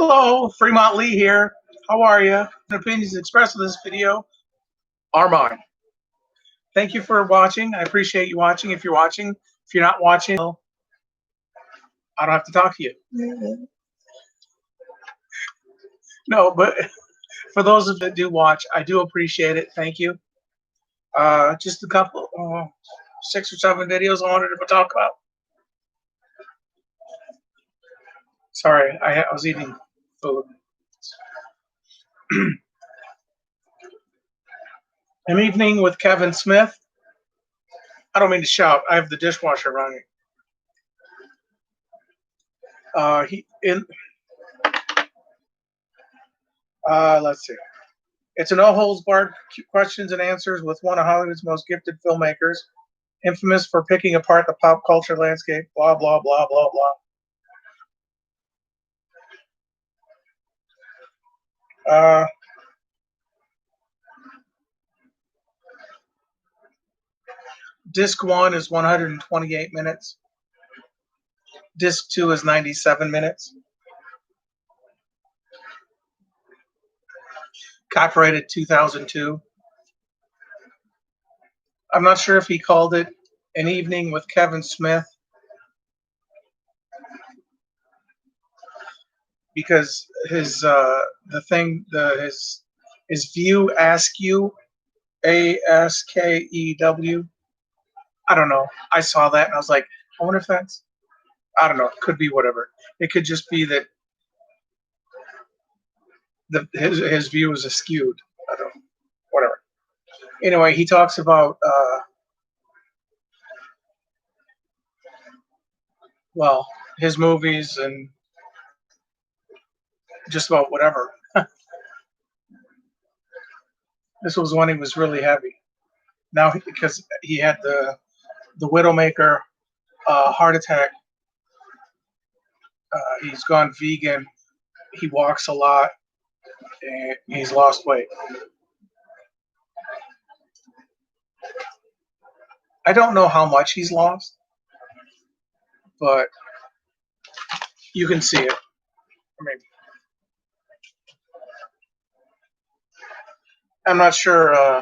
Hello, Fremont Lee here. How are you? The opinions expressed in this video are mine. Thank you for watching. I appreciate you watching. If you're watching, if you're not watching, well, I don't have to talk to you. No, but for those of you that do watch, I do appreciate it. Thank you. Just a couple, 6 or 7 videos I wanted to talk about. Sorry, I was eating food. An Evening with Kevin Smith. I don't mean to shout. I have the dishwasher running. Let's see. It's an no-holds-barred questions and answers with one of Hollywood's most gifted filmmakers, infamous for picking apart the pop culture landscape. Blah blah blah blah blah. Disc 1 is 128 minutes. Disc 2 is 97 minutes. Copyrighted 2002. I'm not sure if he called it An Evening with Kevin Smith because his his View Askew, ASKEW. I don't know. I saw that and I was like, I wonder if that's, I don't know. It could be whatever. It could just be that his view is askewed. I don't know. Whatever. Anyway, he talks about his movies and just about whatever. This was when he was really heavy. Now, because he had the Widowmaker heart attack, he's gone vegan. He walks a lot, and he's lost weight. I don't know how much he's lost, but you can see it. I mean, I'm not sure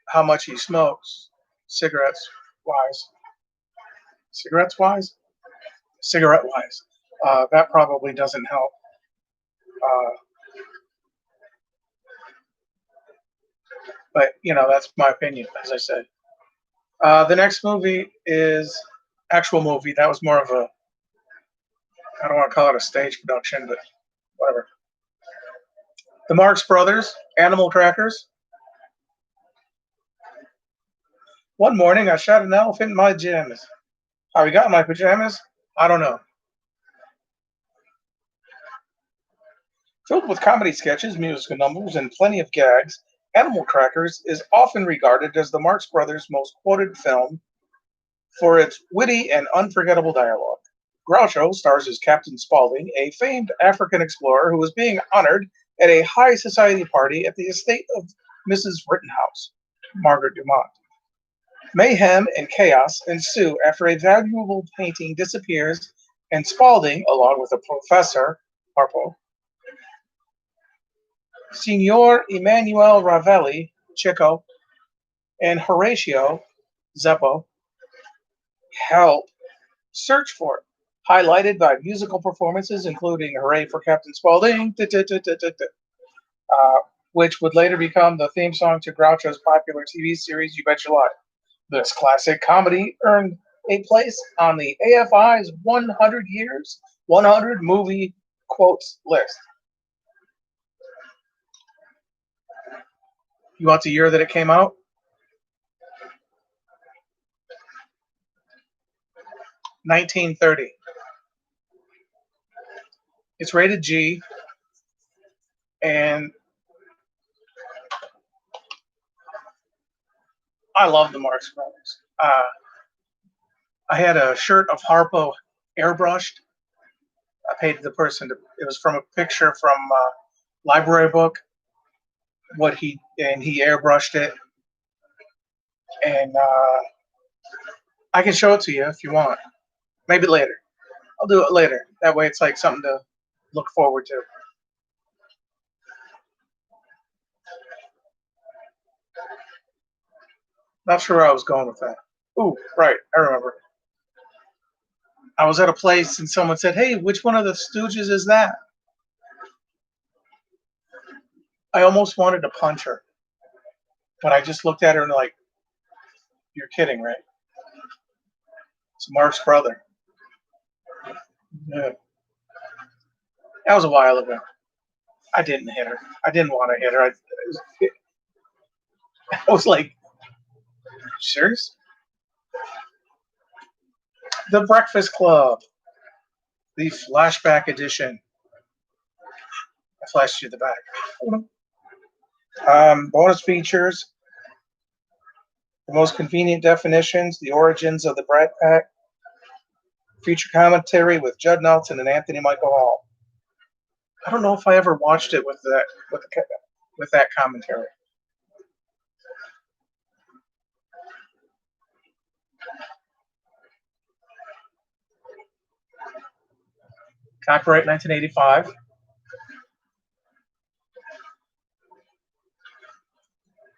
how much he smokes, cigarettes wise. That probably doesn't help. But that's my opinion, as I said. The next movie is actual movie. That was more of a, I don't want to call it a stage production, but whatever. The Marx Brothers, Animal Crackers. One morning, I shot an elephant in my pajamas. How he got in my pajamas? I don't know. Filled with comedy sketches, musical numbers, and plenty of gags, Animal Crackers is often regarded as the Marx Brothers' most quoted film for its witty and unforgettable dialogue. Groucho stars as Captain Spaulding, a famed African explorer who is being honored at a high society party at the estate of Mrs. Rittenhouse, Margaret Dumont. Mayhem and chaos ensue after a valuable painting disappears, and Spaulding, along with a professor, Harpo, Signor Emanuele Ravelli, Chico, and Horatio, Zeppo, help search for it, highlighted by musical performances including Hooray for Captain Spaulding, which would later become the theme song to Groucho's popular TV series You Bet Your Life. This classic comedy earned a place on the AFI's 100 Years, 100 Movie Quotes list. You want the year that it came out? 1930. It's rated G, and I love the Marx Brothers. I had a shirt of Harpo airbrushed. I paid the person it was from a picture from a library book. He airbrushed it, and I can show it to you if you want. Maybe later. I'll do it later. That way, it's like something to look forward to. Not sure where I was going with that. Ooh, right, I remember. I was at a place and someone said, "Hey, which one of the Stooges is that?" I almost wanted to punch her, but I just looked at her and like, "You're kidding, right? It's Mark's brother." Yeah, that was a while ago. I didn't hit her. I didn't want to hit her. I was like, serious? The Breakfast Club, the flashback edition. I flashed you the back. Bonus features, the most convenient definitions, the origins of the Brat Pack, feature commentary with Judd Nelson and Anthony Michael Hall. I don't know if I ever watched it with that commentary. Copyright 1985.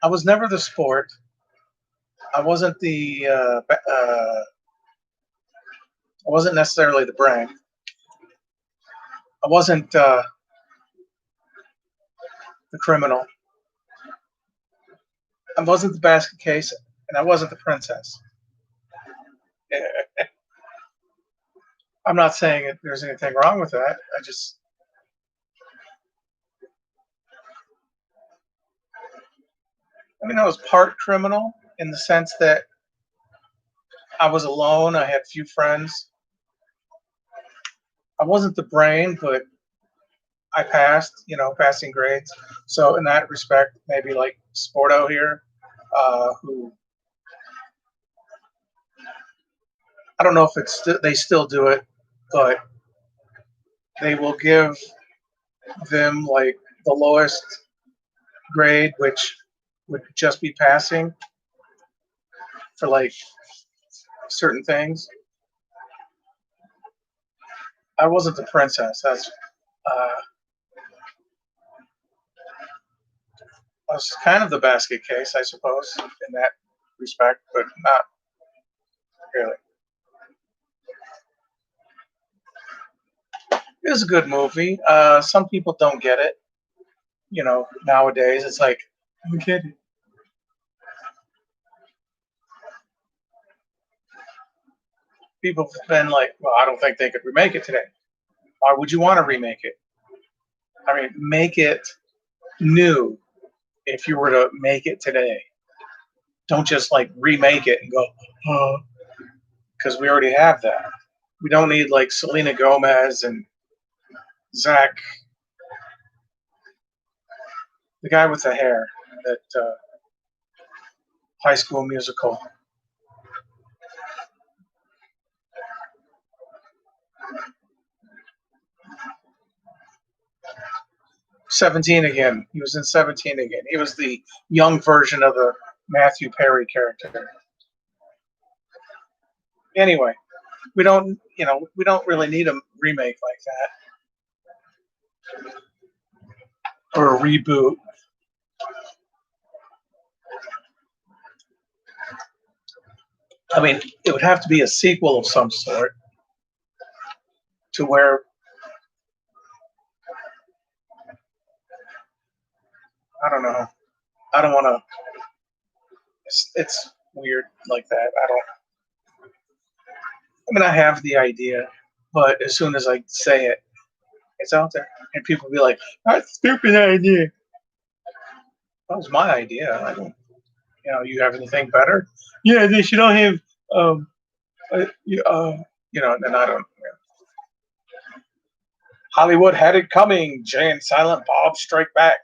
I was never the sport. I wasn't the. I wasn't necessarily the brain. I wasn't the criminal. I wasn't the basket case, and I wasn't the princess. I'm not saying there's anything wrong with that. I was part criminal in the sense that I was alone. I had few friends. I wasn't the brain, but I passed, passing grades. So in that respect, maybe like Sporto here, who I don't know if they still do it, but they will give them like the lowest grade, which would just be passing for like certain things. I wasn't the princess. I was kind of the basket case, I suppose, in that respect, but not really. It was a good movie. Some people don't get it. Nowadays it's like, I get it. People have been like, well, I don't think they could remake it today. Why would you want to remake it? I mean, make it new if you were to make it today. Don't just like remake it and go, oh, because we already have that. We don't need like Selena Gomez and Zach, the guy with the hair, that High School Musical. 17 again. He was in 17 again. He was the young version of the Matthew Perry character. Anyway, we don't really need a remake like that or a reboot. I mean, it would have to be a sequel of some sort to where I don't know. I don't want to. It's weird like that. I don't. I mean, I have the idea, but as soon as I say it, it's out there, and people be like, "That's a stupid idea." That was my idea. I don't. You have anything better? Yeah, they should all have. Um, uh, and I don't. Hollywood had it coming. Jay and Silent Bob Strike Back.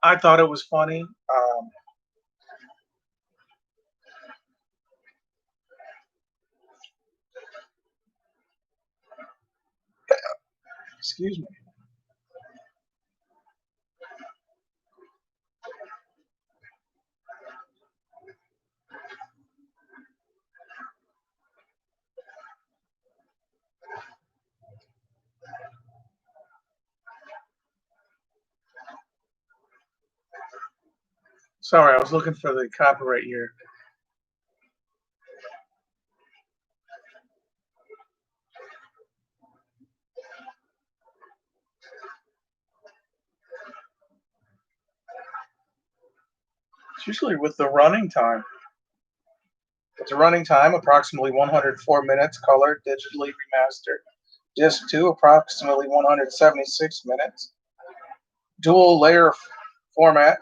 I thought it was funny. Excuse me. Sorry, I was looking for the copyright year. It's usually with the running time. It's a running time, approximately 104 minutes, color, digitally remastered. Disc 2, approximately 176 minutes. Dual layer format.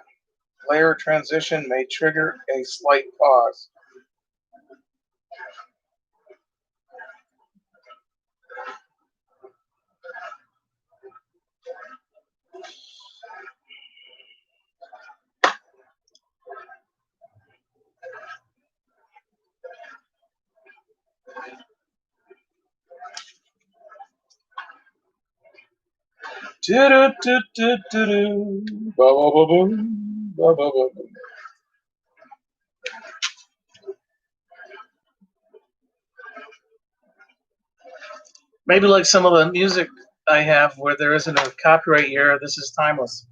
Layer transition may trigger a slight pause. Maybe like some of the music I have where there isn't a copyright year, this is timeless.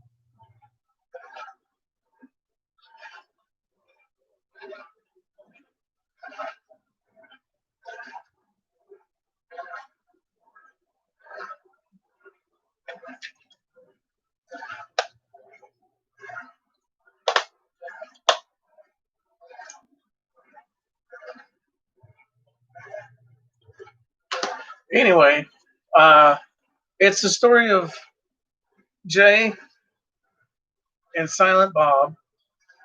Anyway, it's the story of Jay and Silent Bob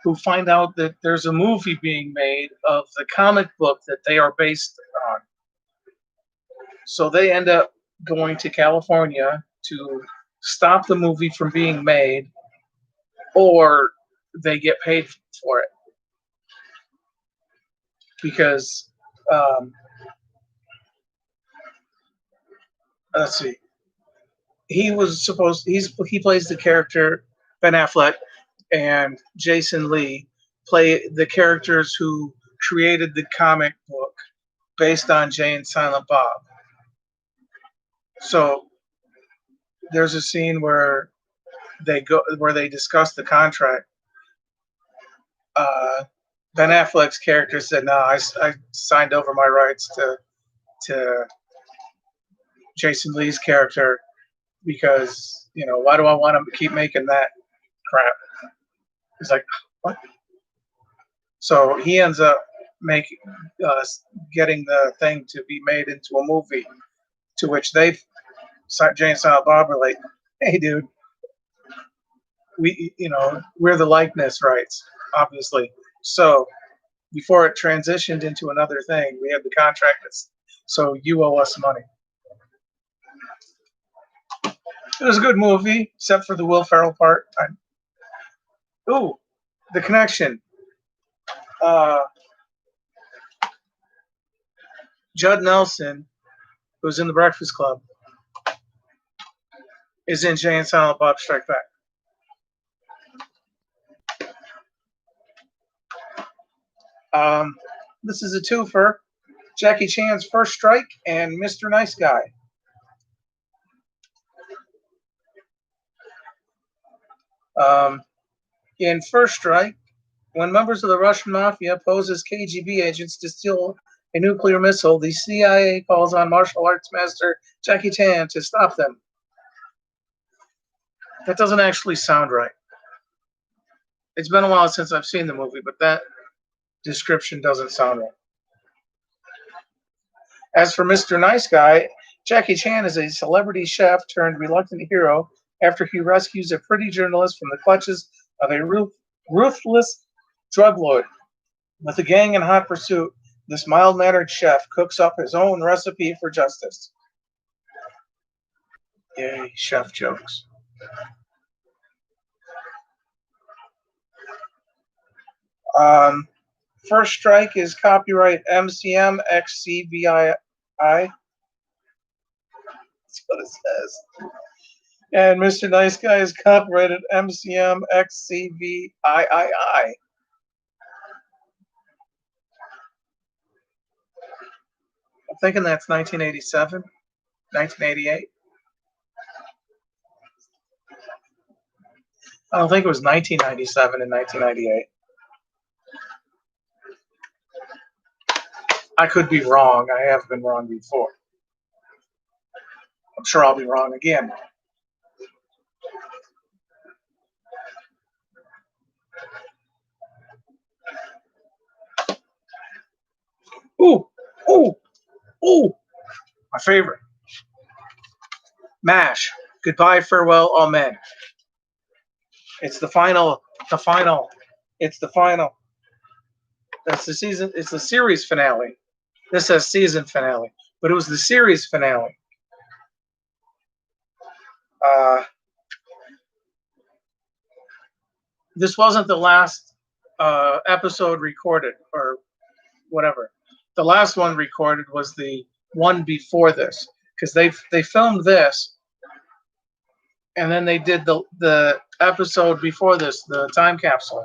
who find out that there's a movie being made of the comic book that they are based on. So they end up going to California to stop the movie from being made, or they get paid for it. Because, let's see, he plays the character Ben Affleck, and Jason Lee play the characters who created the comic book based on Jay and Silent Bob. So there's a scene where they discuss the contract. Ben Affleck's character said, "No, I signed over my rights to Jason Lee's character because why do I want to keep making that crap?" He's like, "What?" So he ends up getting the thing to be made into a movie, to which Jay and Silent Bob are like, "Hey, dude, we're the likeness rights, obviously. So before it transitioned into another thing, we had the contract, so you owe us money." It was a good movie, except for the Will Ferrell part. The connection. Judd Nelson, who's in The Breakfast Club, is in Jay and Silent Bob Strike Back. This is a twofer. Jackie Chan's First Strike and Mr. Nice Guy. In First Strike, when members of the Russian mafia pose as KGB agents to steal a nuclear missile, the CIA calls on martial arts master Jackie Chan to stop them. That doesn't actually sound right. It's been a while since I've seen the movie, but that description doesn't sound right. As for Mr. Nice Guy, Jackie Chan is a celebrity chef turned reluctant hero after he rescues a pretty journalist from the clutches of a ruthless drug lord. With the gang in hot pursuit, this mild-mannered chef cooks up his own recipe for justice. Yay, chef jokes. First Strike is copyright MCM XCVII. That's what it says. And Mr. Nice Guy is copyrighted MCM XCVIII. I'm thinking that's 1987, 1988. I don't think it was 1997 and 1998. I could be wrong. I have been wrong before. I'm sure I'll be wrong again. Ooh, ooh, ooh. My favorite. MASH. Goodbye, farewell, amen. It's the final. The final. It's the final. That's the season. It's the series finale. This says season finale, but it was the series finale. Uh, this wasn't the last episode recorded or whatever. The last one recorded was the one before this because they filmed this and then they did the episode before this, the time capsule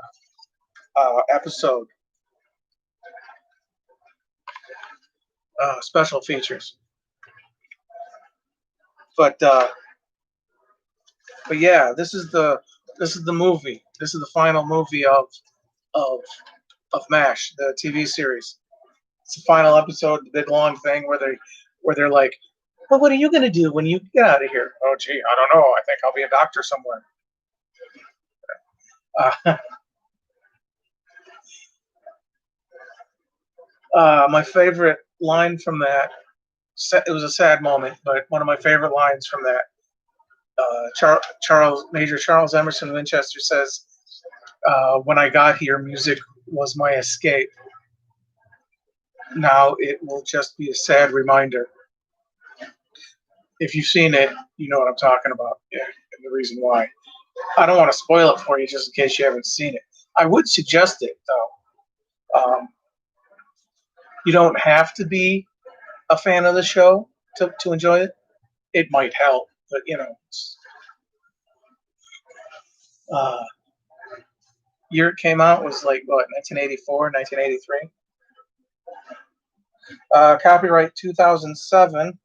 episode special features. But yeah, this is the movie. This is the final movie of of MASH, the TV series. It's the final episode, the big long thing where they're like, well, what are you gonna do when you get out of here? Oh, gee, I don't know. I think I'll be a doctor somewhere. Uh, my favorite line from that. It was a sad moment, but one of my favorite lines from that. Major Charles Emerson Winchester says, "When I got here, music was my escape. Now it will just be a sad reminder." If you've seen it, you know what I'm talking about. Yeah, and the reason why. I don't want to spoil it for you just in case you haven't seen it. I would suggest it though. You don't have to be a fan of the show to enjoy it. It might help, but uh, year it came out was like what 1984, 1983. Copyright 2007.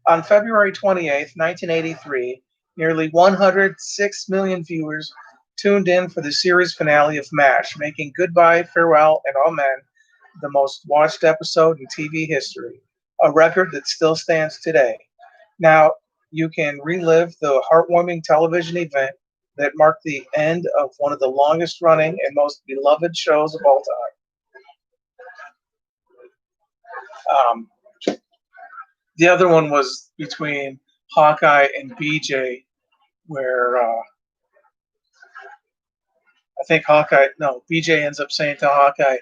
On February 28th, 1983, nearly 106 million viewers tuned in for the series finale of MASH, making Goodbye, Farewell, and Amen the most watched episode in TV history, a record that still stands today. Now, you can relive the heartwarming television event that marked the end of one of the longest running and most beloved shows of all time. The other one was between Hawkeye and BJ, where I think BJ ends up saying to Hawkeye,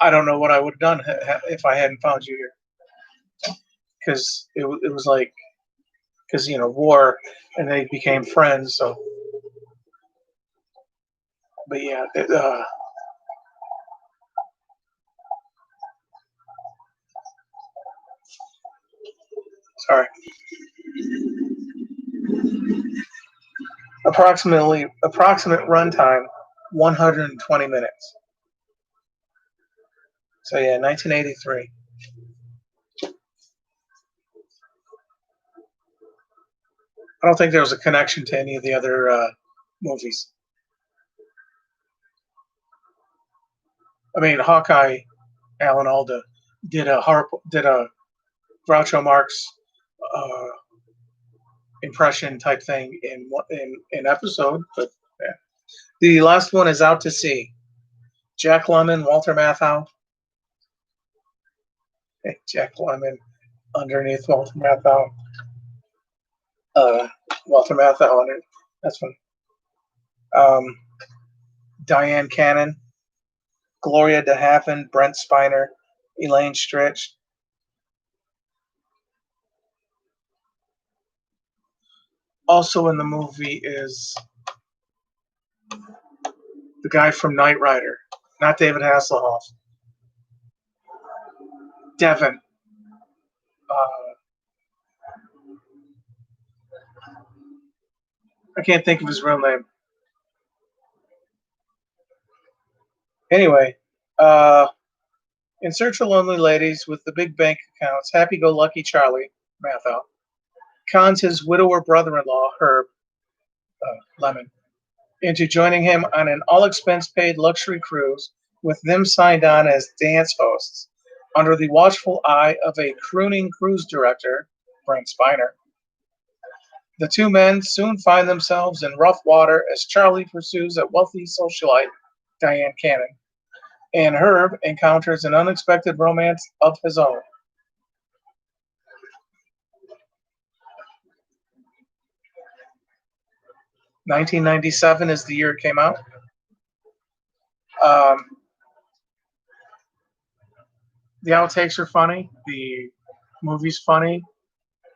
"I don't know what I would have done if I hadn't found you here," because it was like because war, and they became friends. So, but yeah, sorry. Approximate runtime 120 minutes. So yeah, 1983. I don't think there was a connection to any of the other movies. I mean, Hawkeye, Alan Alda did a Groucho Marx uh, impression type thing in episode, but yeah. The last one is Out to Sea. Jack Lemmon, Walter Matthau. Hey, Jack Lemmon underneath Walter Matthau. Walter Matthau under. That's one. Diane Cannon, Gloria DeHaven, Brent Spiner, Elaine Stritch. Also in the movie is the guy from Knight Rider, not David Hasselhoff. Devin. I can't think of his real name. Anyway, in Search of Lonely Ladies with the big bank accounts, happy-go-lucky Charlie cons his widower brother-in-law, Herb Lemon, into joining him on an all-expense-paid luxury cruise, with them signed on as dance hosts under the watchful eye of a crooning cruise director, Brent Spiner. The two men soon find themselves in rough water as Charlie pursues a wealthy socialite, Diane Cannon, and Herb encounters an unexpected romance of his own. (1997) is the year it came out. Um, the outtakes are funny. The movie's funny.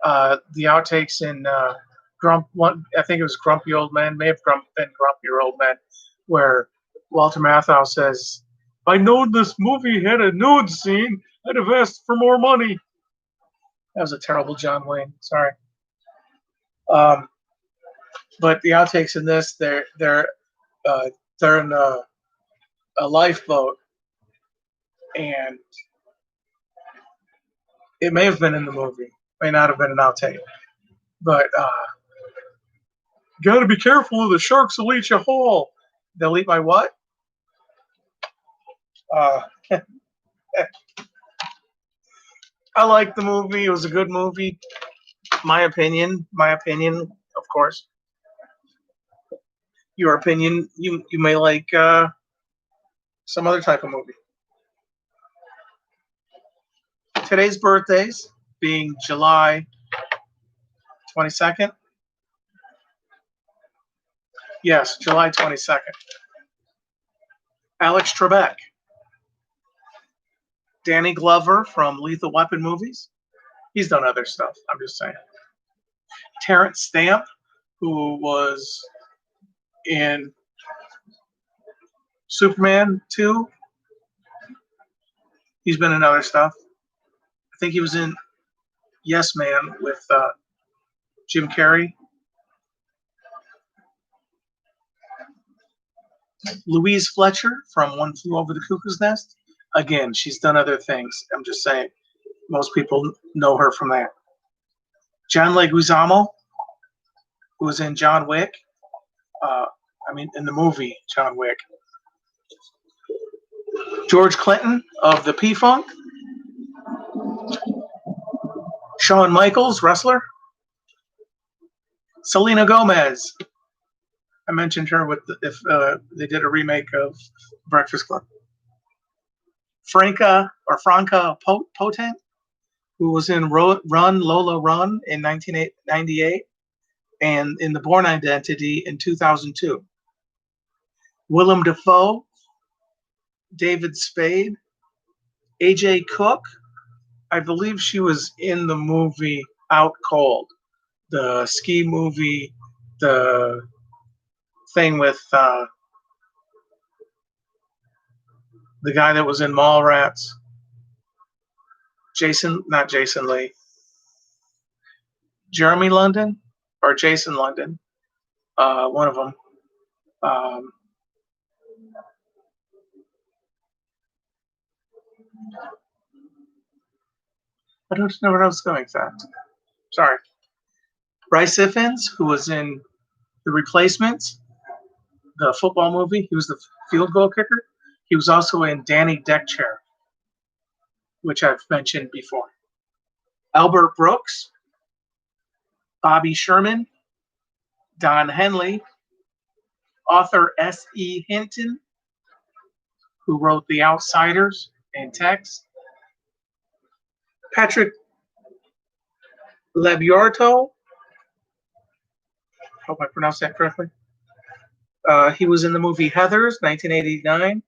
The outtakes in I think it was Grumpy Old Men, may have been Grumpier Old Men, where Walter Matthau says, "If I known this movie had a nude scene, I'd have asked for more money." That was a terrible John Wayne. Sorry. But the outtakes in this, they're in a lifeboat, and it may have been in the movie, may not have been an outtake, but got to be careful, the sharks will eat you whole. They'll eat my what? I liked the movie. It was a good movie. My opinion, of course. Your opinion, you may like some other type of movie. Today's birthdays being July 22nd. Yes, July 22nd. Alex Trebek. Danny Glover from Lethal Weapon movies. He's done other stuff, I'm just saying. Terrence Stamp, who was in Superman 2. He's been in other stuff. I think he was in Yes Man with Jim Carrey. Louise Fletcher from One Flew Over the Cuckoo's Nest. Again, she's done other things. I'm just saying, most people know her from that. John Leguizamo, who was in John Wick. In the movie John Wick. George Clinton of the P-Funk. Shawn Michaels, wrestler. Selena Gomez. I mentioned her if they did a remake of Breakfast Club. Franca Potent, who was in Run Lola Run in 1998 and in The Bourne Identity in 2002. Willem Dafoe, David Spade, AJ Cook. I believe she was in the movie Out Cold, the ski movie, the thing with the guy that was in Mallrats. Not Jason Lee. Jeremy London or Jason London. One of them. I don't know where I was going with that. Sorry. Bryce Ifans, who was in The Replacements, the football movie. He was the field goal kicker. He was also in Danny Deckchair, which I've mentioned before. Albert Brooks, Bobby Sherman, Don Henley, author S.E. Hinton, who wrote The Outsiders and Tex. Patrick Labyorteaux, hope I pronounced that correctly. He was in the movie Heathers, 1989,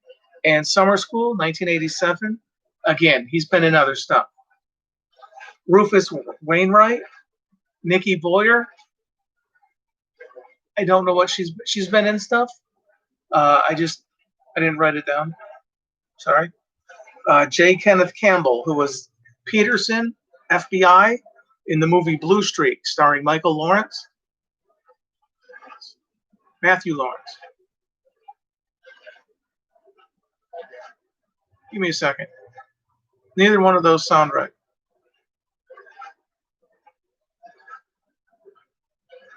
and Summer School, 1987. Again, he's been in other stuff. Rufus Wainwright, Nikki Boyer. I don't know what she's been in stuff. I didn't write it down. Sorry. J. Kenneth Campbell, who was Peterson, FBI, in the movie Blue Streak, starring Matthew Lawrence. Give me a second. Neither one of those sound right.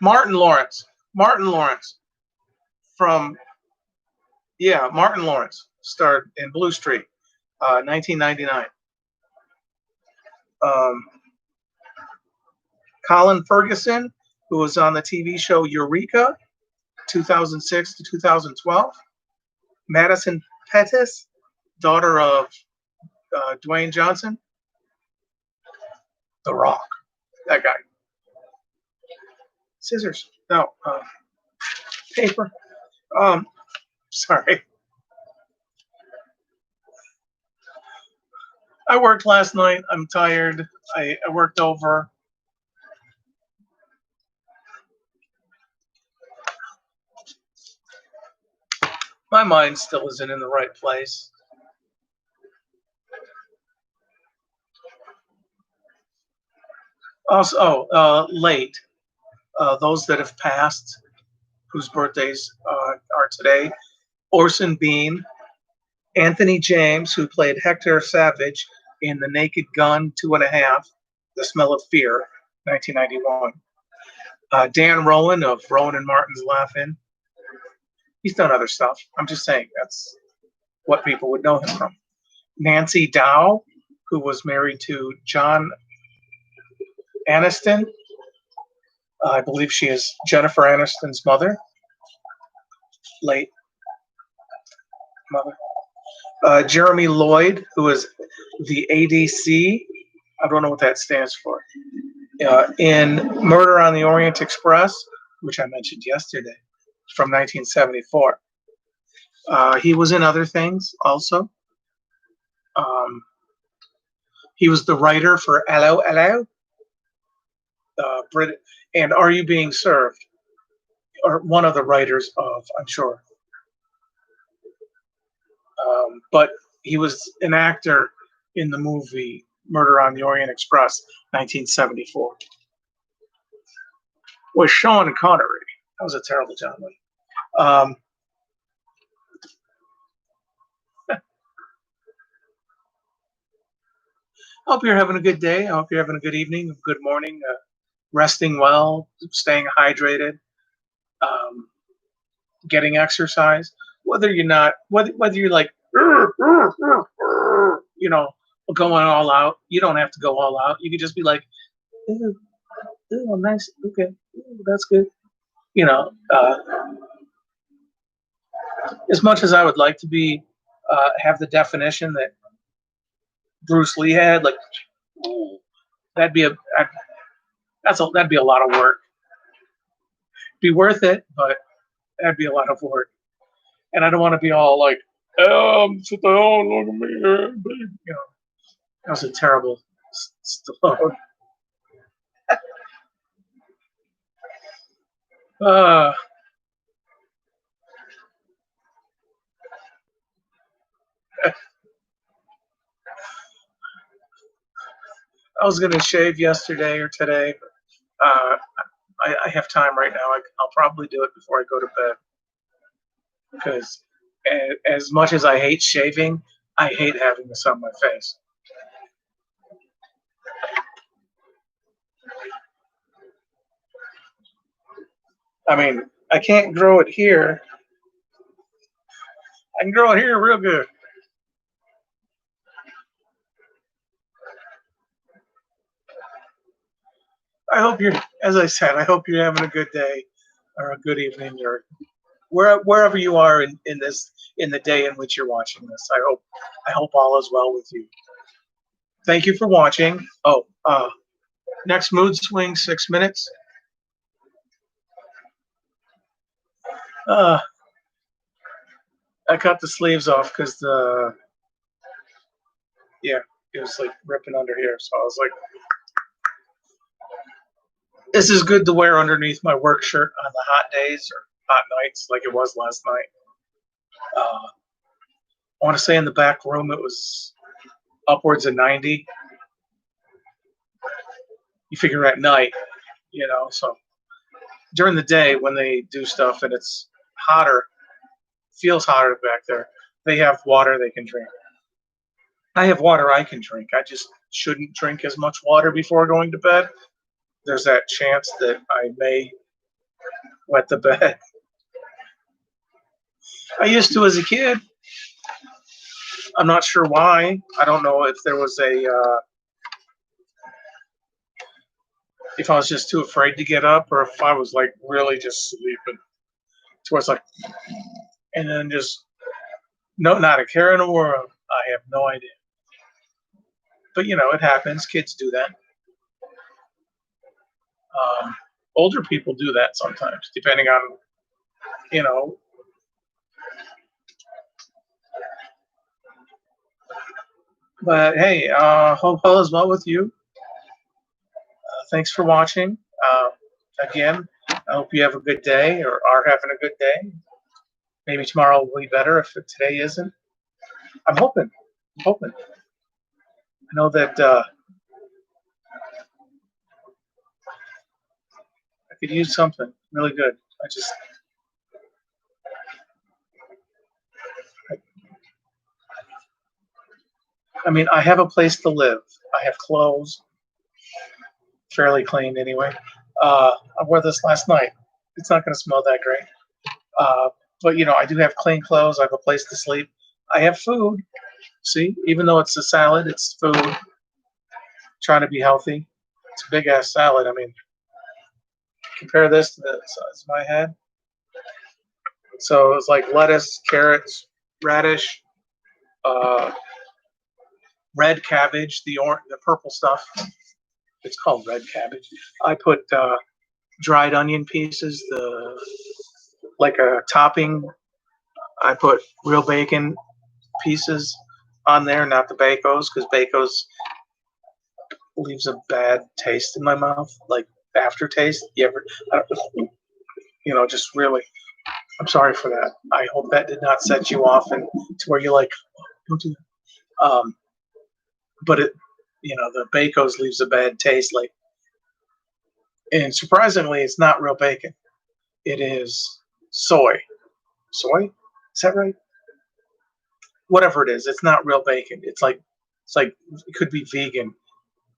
Martin Lawrence from Martin Lawrence starred in Blue Street, 1999. Um, Colin Ferguson, who was on the TV show Eureka, 2006 to 2012. Madison Pettis, daughter of Dwayne Johnson, The Rock, that guy. Scissors, no, paper. Sorry. I worked last night. I'm tired. I worked over. My mind still isn't in the right place. Also, late. Those that have passed, whose birthdays are today. Orson Bean, Anthony James, who played Hector Savage in The Naked Gun 2.5, The Smell of Fear, 1991. Dan Rowan of Rowan and Martin's Laugh-In. He's done other stuff. I'm just saying that's what people would know him from. Nancy Dow, who was married to John Aniston. I believe she is Jennifer Aniston's mother. Late mother. Jeremy Lloyd, who is the ADC. I don't know what that stands for. In Murder on the Orient Express, which I mentioned yesterday, from 1974. He was in other things also. He was the writer for Hello, Hello, and Are You Being Served? Or one of the writers of, I'm sure. But he was an actor in the movie Murder on the Orient Express, 1974. With Sean Connery. That was a terrible John Wayne. I hope you're having a good day. I hope you're having a good evening, a good morning, resting well, staying hydrated, getting exercise. Whether you're like, going all out, you don't have to go all out. You can just be like, ooh, nice, okay, ooh, that's good. As much as I would like to be, have the definition that Bruce Lee had, like, that'd be that'd be a lot of work. Be worth it, but that'd be a lot of work. And I don't want to be all like, sit down, look at me, that was a terrible Stallone. I was going to shave yesterday or today, but I have time right now. I'll probably do it before I go to bed. Because as much as I hate shaving, I hate having this on my face. I mean, I can't grow it here. I can grow it here real good. I hope as I said, I hope you're having a good day or a good evening or wherever you are in the day in which you're watching this. I hope all is well with you. Thank you for watching. Next mood swing, 6 minutes. I cut the sleeves off because it was like ripping under here. So I was like, this is good to wear underneath my work shirt on the hot days or hot nights like it was last night. I want to say in the back room it was upwards of 90. You figure at night, so during the day when they do stuff and it's hotter, feels hotter back there, they have water they can drink. I have water I can drink. I just shouldn't drink as much water before going to bed. There's that chance that I may wet the bed. I used to as a kid. I'm not sure why. I don't know if there was if I was just too afraid to get up, or if I was like really just sleeping. So it's like, and then just no, not a care in the world. I have no idea. But it happens. Kids do that. Um, Older people do that sometimes, depending on you know. But hey, hope all is well with you. Thanks for watching. Again, I hope you have a good day or are having a good day. Maybe tomorrow will be better if today isn't. I'm hoping. I'm hoping. I know that I could use something really good. I just, I mean, I have a place to live. I have clothes, fairly clean anyway. I wore this last night. It's not going to smell that great. Uh, but I do have clean clothes. I have a place to sleep. I have food. See, even though it's a salad, it's food. Trying to be healthy. It's a big ass salad. I mean, compare this to the size of my head. So it's like lettuce, carrots, radish, uh, red cabbage, the purple stuff. It's called red cabbage. I put dried onion pieces, the like a topping. I put real bacon pieces on there, not the Bacos, because Bacos leaves a bad taste in my mouth, like aftertaste. You ever, just really. I'm sorry for that. I hope that did not set you off and to where you're like, oh, don't do that. But the Bacos leaves a bad taste, like, and surprisingly, it's not real bacon. It is soy. Soy? Is that right? Whatever it is, it's not real bacon. It's like it could be vegan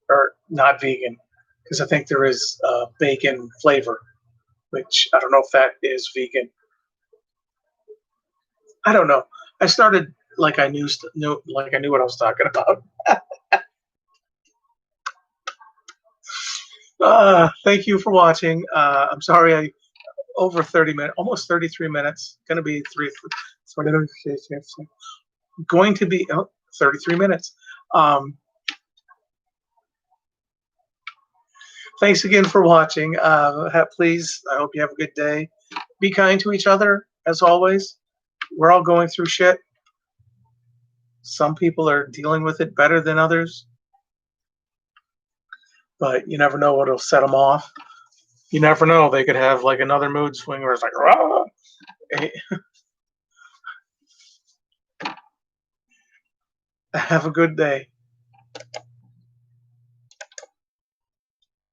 or not vegan because I think there is bacon flavor, which I don't know if that is vegan. I don't know. I started like I knew like I knew what I was talking about. Thank you for watching. I'm sorry I over 30 minutes, almost 33 minutes. Going to be going to be 33 minutes. Thanks again for watching. Please, I hope you have a good day. Be kind to each other, as always. We're all going through shit. Some people are dealing with it better than others. But you never know what'll set them off. You never know. They could have like another mood swing where it's like, rah! Have a good day.